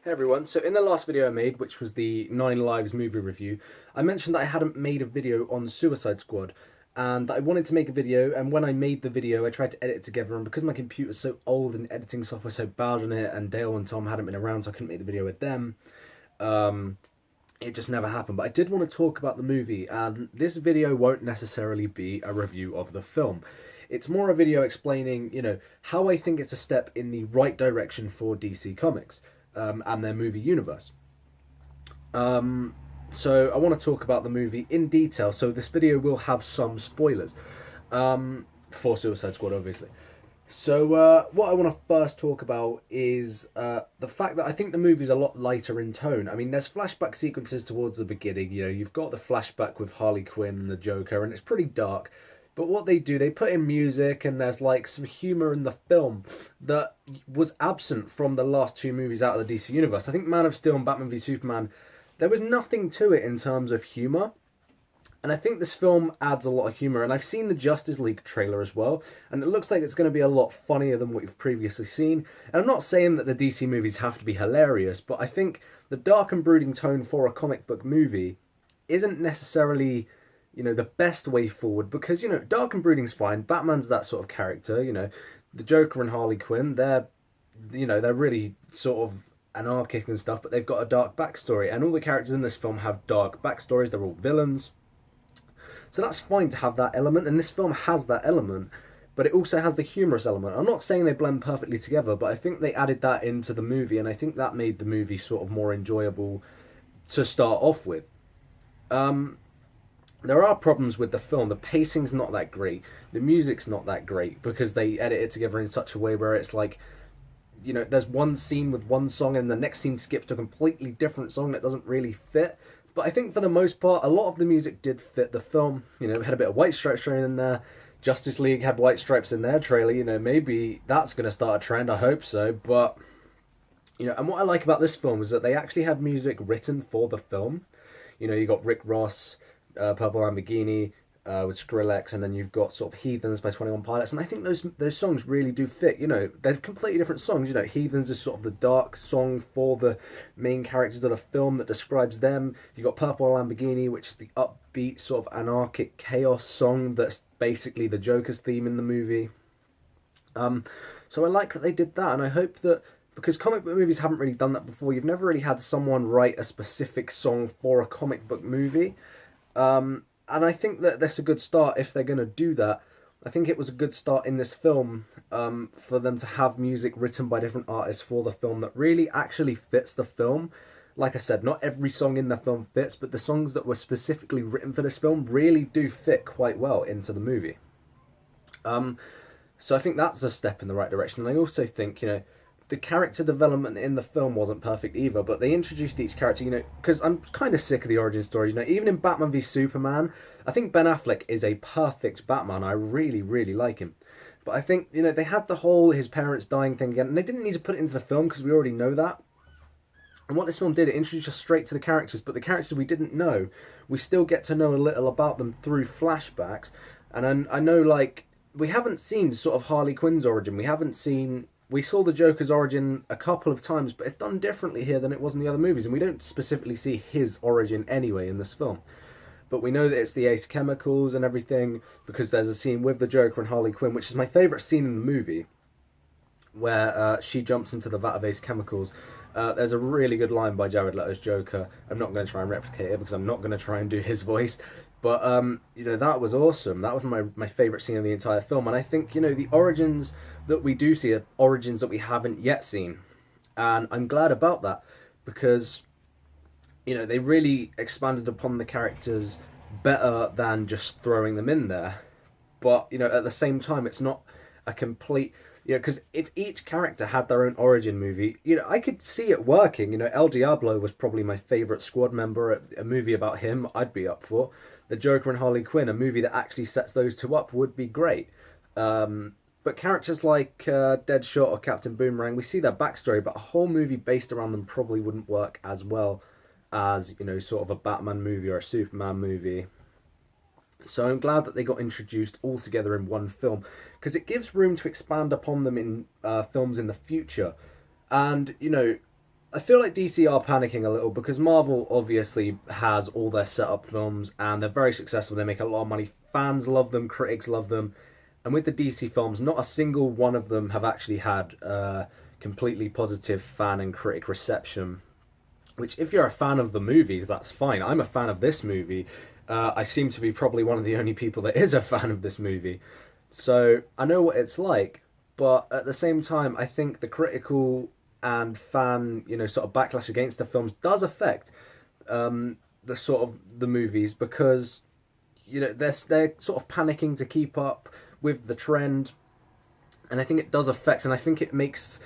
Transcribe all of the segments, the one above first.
Hey everyone, so in the last video I made, which was the 9 Lives movie review, I mentioned that I hadn't made a video on Suicide Squad and that I wanted to make a video, and when I made the video I tried to edit it together, and because my computer's so old and editing software so bad on it and Dale and Tom hadn't been around so I couldn't make the video with them, it just never happened. But I did want to talk about the movie, and this video won't necessarily be a review of the film. It's more a video explaining, how I think it's a step in the right direction for DC Comics and their movie universe. So I want to talk about the movie in detail. So this video will have some spoilers for Suicide Squad, obviously. So what I want to first talk about is the fact that I think the movie's a lot lighter in tone. I mean, there's flashback sequences towards the beginning. You've got the flashback with Harley Quinn and the Joker, and it's pretty dark. But what they do, they put in music, and there's like some humor in the film that was absent from the last two movies out of the DC universe. I think Man of Steel and Batman v Superman, there was nothing to it in terms of humor. And I think this film adds a lot of humor. And I've seen the Justice League trailer as well, and it looks like it's going to be a lot funnier than what you've previously seen. And I'm not saying that the DC movies have to be hilarious, but I think the dark and brooding tone for a comic book movie isn't necessarily the best way forward, because, dark and brooding's fine. Batman's that sort of character, the Joker and Harley Quinn, they're really sort of anarchic and stuff, but they've got a dark backstory, and all the characters in this film have dark backstories. They're all villains. So that's fine to have that element, and this film has that element, but it also has the humorous element. I'm not saying they blend perfectly together, but I think they added that into the movie, and I think that made the movie sort of more enjoyable to start off with. There are problems with the film. The pacing's not that great. The music's not that great because they edit it together in such a way where it's like, there's one scene with one song and the next scene skips to a completely different song that doesn't really fit. But I think for the most part, a lot of the music did fit the film. We had a bit of White Stripes thrown in there. Justice League had White Stripes in their trailer. Maybe that's going to start a trend. I hope so. But, and what I like about this film is that they actually had music written for the film. You got Rick Ross, Purple Lamborghini with Skrillex, and then you've got sort of Heathens by 21 Pilots, and I think those songs really do fit. They're completely different songs. Heathens is sort of the dark song for the main characters of the film that describes them. You got Purple Lamborghini, which is the upbeat sort of anarchic chaos song that's basically the Joker's theme in the movie. So I like that they did that, and I hope that, because comic book movies haven't really done that before, you've never really had someone write a specific song for a comic book movie. And I think that that's a good start if they're going to do that. I think it was a good start in this film for them to have music written by different artists for the film that really actually fits the film. Like I said, not every song in the film fits, but the songs that were specifically written for this film really do fit quite well into the movie. So I think that's a step in the right direction. And I also think, the character development in the film wasn't perfect either, but they introduced each character, because I'm kind of sick of the origin stories. Even in Batman v Superman, I think Ben Affleck is a perfect Batman. I really, really like him. But I think, they had the whole his parents dying thing again, and they didn't need to put it into the film because we already know that. And what this film did, it introduced us straight to the characters, but the characters we didn't know, we still get to know a little about them through flashbacks. And I know, we haven't seen sort of Harley Quinn's origin. We saw the Joker's origin a couple of times, but it's done differently here than it was in the other movies, and we don't specifically see his origin anyway in this film. But we know that it's the Ace Chemicals and everything, because there's a scene with the Joker and Harley Quinn, which is my favourite scene in the movie, where she jumps into the vat of Ace Chemicals. There's a really good line by Jared Leto's Joker. I'm not going to try and replicate it because I'm not going to try and do his voice. But, that was awesome. That was my favourite scene in the entire film. And I think, the origins that we do see are origins that we haven't yet seen. And I'm glad about that because, they really expanded upon the characters better than just throwing them in there. But, at the same time, it's not a complete... because if each character had their own origin movie, I could see it working. El Diablo was probably my favourite squad member. A movie about him, I'd be up for. The Joker and Harley Quinn, a movie that actually sets those two up, would be great. But characters like Deadshot or Captain Boomerang, we see their backstory, but a whole movie based around them probably wouldn't work as well as, sort of a Batman movie or a Superman movie. So I'm glad that they got introduced all together in one film, because it gives room to expand upon them in films in the future. And, I feel like DC are panicking a little because Marvel obviously has all their setup films and they're very successful. They make a lot of money. Fans love them, critics love them. And with the DC films, not a single one of them have actually had completely positive fan and critic reception. Which, if you're a fan of the movies, that's fine. I'm a fan of this movie. I seem to be probably one of the only people that is a fan of this movie. So I know what it's like. But at the same time, I think the critical and fan, sort of backlash against the films does affect the sort of the movies because they're sort of panicking to keep up with the trend, and I think it does affect, and I think it makes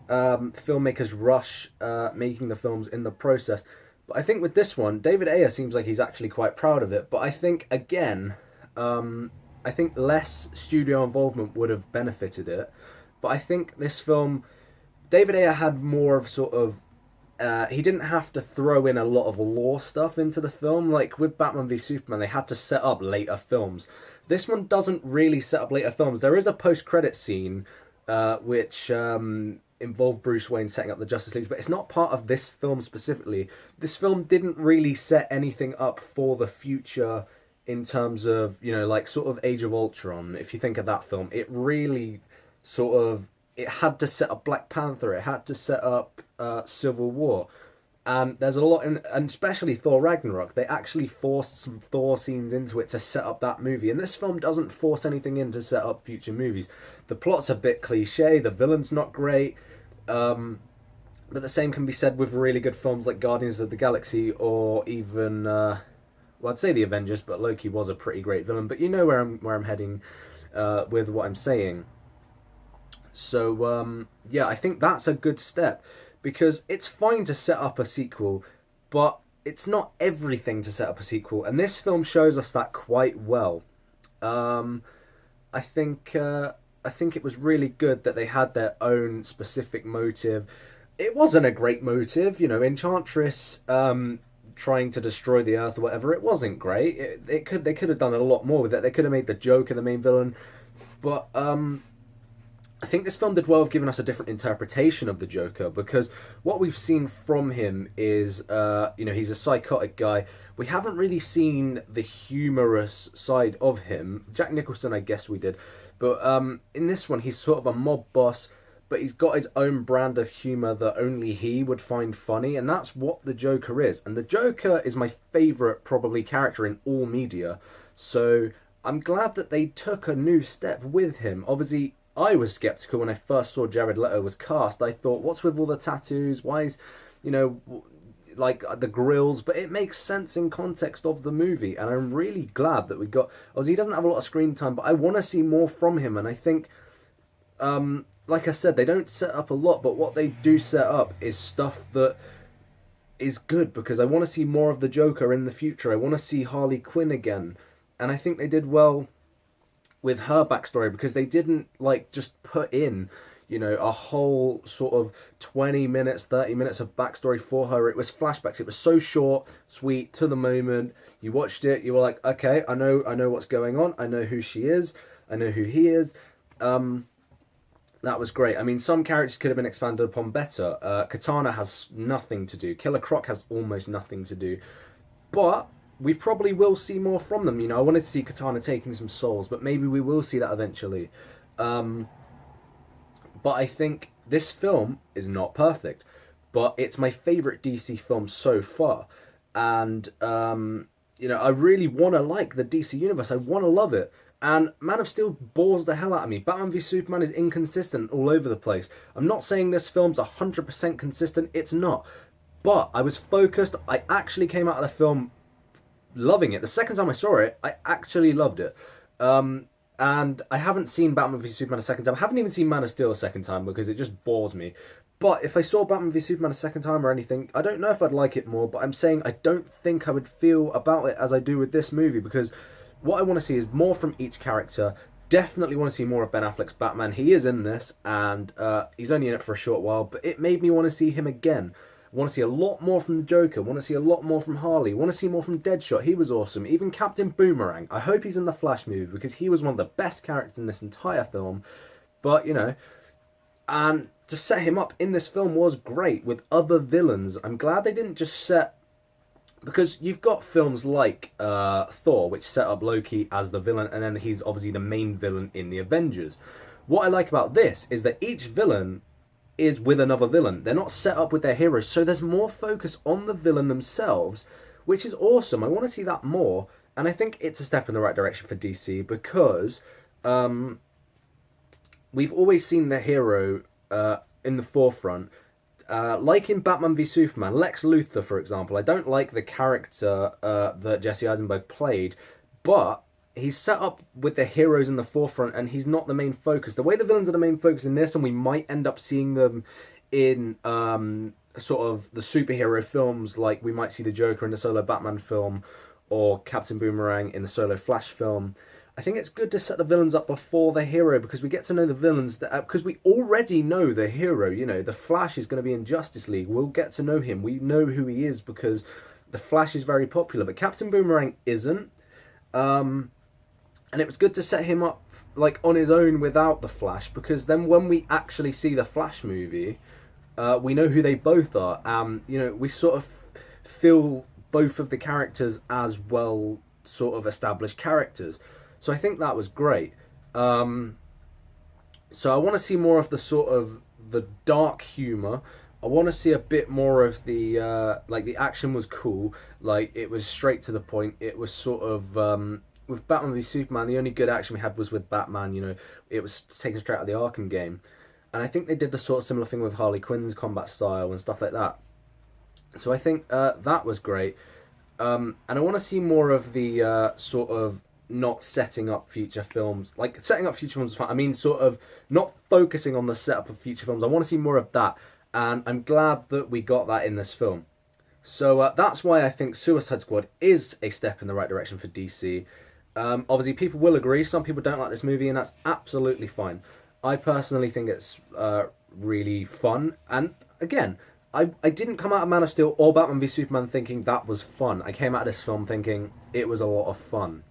filmmakers rush making the films in the process. But I think with this one, David Ayer seems like he's actually quite proud of it. But I think again, I think less studio involvement would have benefited it. But I think this film, David Ayer had more of sort of he didn't have to throw in a lot of lore stuff into the film. Like with Batman v Superman, they had to set up later films. This one doesn't really set up later films. There is a post-credit scene which involved Bruce Wayne setting up the Justice League, but it's not part of this film specifically. This film didn't really set anything up for the future in terms of, like sort of Age of Ultron. If you think of that film, it really sort of, it had to set up Black Panther, it had to set up Civil War. And there's a lot in, and especially Thor Ragnarok, they actually forced some Thor scenes into it to set up that movie. And this film doesn't force anything in to set up future movies. The plot's a bit cliche, the villain's not great, but the same can be said with really good films like Guardians of the Galaxy or even, well, I'd say the Avengers, but Loki was a pretty great villain. But you know where I'm heading with what I'm saying. So yeah, I think that's a good step. Because it's fine to set up a sequel, but it's not everything to set up a sequel, and this film shows us that quite well. I think it was really good that they had their own specific motive. It wasn't a great motive, Enchantress trying to destroy the Earth or whatever. It wasn't great. They could have done a lot more with it. They could have made the Joker the main villain, but I think this film did well of giving us a different interpretation of the Joker, because what we've seen from him is, he's a psychotic guy. We haven't really seen the humorous side of him. Jack Nicholson, I guess we did. But in this one, he's sort of a mob boss, but he's got his own brand of humour that only he would find funny, and that's what the Joker is. And the Joker is my favourite, probably, character in all media. So I'm glad that they took a new step with him. Obviously, I was skeptical when I first saw Jared Leto was cast. I thought, what's with all the tattoos? Why is, like the grills? But it makes sense in context of the movie, and I'm really glad that we got. Obviously, he doesn't have a lot of screen time, but I want to see more from him. And I think, like I said, they don't set up a lot, but what they do set up is stuff that is good, because I want to see more of the Joker in the future. I want to see Harley Quinn again, and I think they did well with her backstory, because they didn't just put in a whole sort of 20 minutes 30 minutes of backstory for her. It was flashbacks. It was so short, sweet, to the moment. You watched it, you were like, okay, I know what's going on, I know who she is, I know who he is. That was great. I mean, some characters could have been expanded upon better. Katana has nothing to do, Killer Croc has almost nothing to do, but we probably will see more from them. I wanted to see Katana taking some souls, but maybe we will see that eventually. But I think this film is not perfect, but it's my favourite DC film so far. And, I really want to like the DC universe. I want to love it. And Man of Steel bores the hell out of me. Batman v Superman is inconsistent all over the place. I'm not saying this film's 100% consistent. It's not. But I was focused. I actually came out of the film loving it. The second time I saw it, I actually loved it. And I haven't seen Batman v Superman a second time. I haven't even seen Man of Steel a second time because it just bores me. But if I saw Batman v Superman a second time or anything, I don't know if I'd like it more, but I'm saying I don't think I would feel about it as I do with this movie, because what I want to see is more from each character. Definitely want to see more of Ben Affleck's Batman. He is in this, and he's only in it for a short while, but it made me want to see him again. I want to see a lot more from the Joker. I want to see a lot more from Harley. I want to see more from Deadshot. He was awesome. Even Captain Boomerang. I hope he's in the Flash movie, because he was one of the best characters in this entire film. But, and to set him up in this film was great with other villains. I'm glad they didn't just set, because you've got films like Thor, which set up Loki as the villain, and then he's obviously the main villain in the Avengers. What I like about this is that each villain is with another villain. They're not set up with their heroes, so there's more focus on the villain themselves, which is awesome. I want to see that more, and I think it's a step in the right direction for DC, because we've always seen the hero in the forefront. Like in Batman v Superman, Lex Luthor, for example, I don't like the character that Jesse Eisenberg played, but he's set up with the heroes in the forefront, and he's not the main focus. The way the villains are the main focus in this, and we might end up seeing them in sort of the superhero films, like we might see the Joker in the solo Batman film, or Captain Boomerang in the solo Flash film. I think it's good to set the villains up before the hero, because we get to know the villains, because we already know the hero. You know, the Flash is going to be in Justice League. We'll get to know him. We know who he is because the Flash is very popular, but Captain Boomerang isn't. And it was good to set him up like on his own without the Flash, because then when we actually see the Flash movie, we know who they both are. You know, we sort of feel both of the characters as well, sort of established characters. So I think that was great. So I want to see more of the sort of the dark humor. I want to see a bit more of the like the action was cool. Like it was straight to the point. It was sort of with Batman v Superman, the only good action we had was with Batman. You know, it was taken straight out of the Arkham game, and I think they did the sort of similar thing with Harley Quinn's combat style and stuff like that. So I think that was great, and I want to see more of the sort of not setting up future films. Like setting up future films is fine. I mean, sort of not focusing on the setup of future films. I want to see more of that, and I'm glad that we got that in this film. So that's why I think Suicide Squad is a step in the right direction for DC. Obviously, people will agree. Some people don't like this movie, and that's absolutely fine. I personally think it's really fun. And again, I didn't come out of Man of Steel or Batman v Superman thinking that was fun. I came out of this film thinking it was a lot of fun.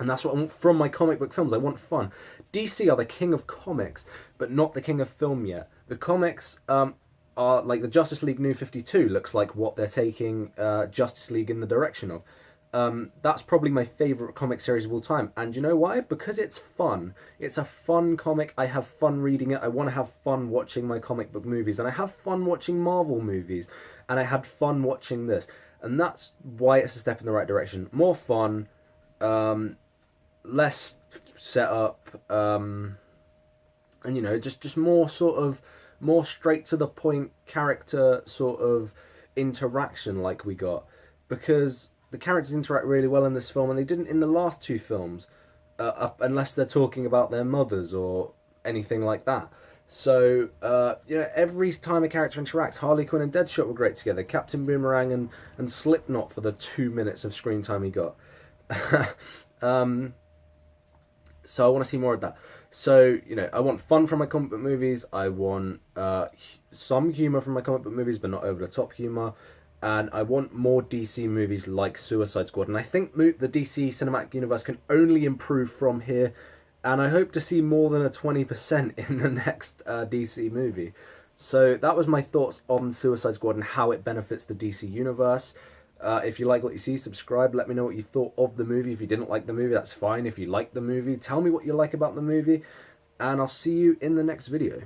And that's what I want from my comic book films. I want fun. DC are the king of comics, but not the king of film yet. The comics are like the Justice League New 52 looks like what they're taking Justice League in the direction of. That's probably my favourite comic series of all time. And you know why? Because it's fun. It's a fun comic. I have fun reading it. I want to have fun watching my comic book movies. And I have fun watching Marvel movies. And I had fun watching this. And that's why it's a step in the right direction. More fun. Less setup. And, you know, just more sort of, more straight to the point character sort of interaction like we got. Because the characters interact really well in this film, and they didn't in the last two films, unless they're talking about their mothers or anything like that. So, you know, every time a character interacts, Harley Quinn and Deadshot were great together. Captain Boomerang and Slipknot for the 2 minutes of screen time he got. So I want to see more of that. So, you know, I want fun from my comic book movies. I want some humour from my comic book movies, but not over-the-top humour. And I want more DC movies like Suicide Squad. And I think the DC Cinematic Universe can only improve from here. And I hope to see more than a 20% in the next DC movie. So that was my thoughts on Suicide Squad and how it benefits the DC Universe. If you like what you see, subscribe. Let me know what you thought of the movie. If you didn't like the movie, that's fine. If you liked the movie, tell me what you like about the movie. And I'll see you in the next video.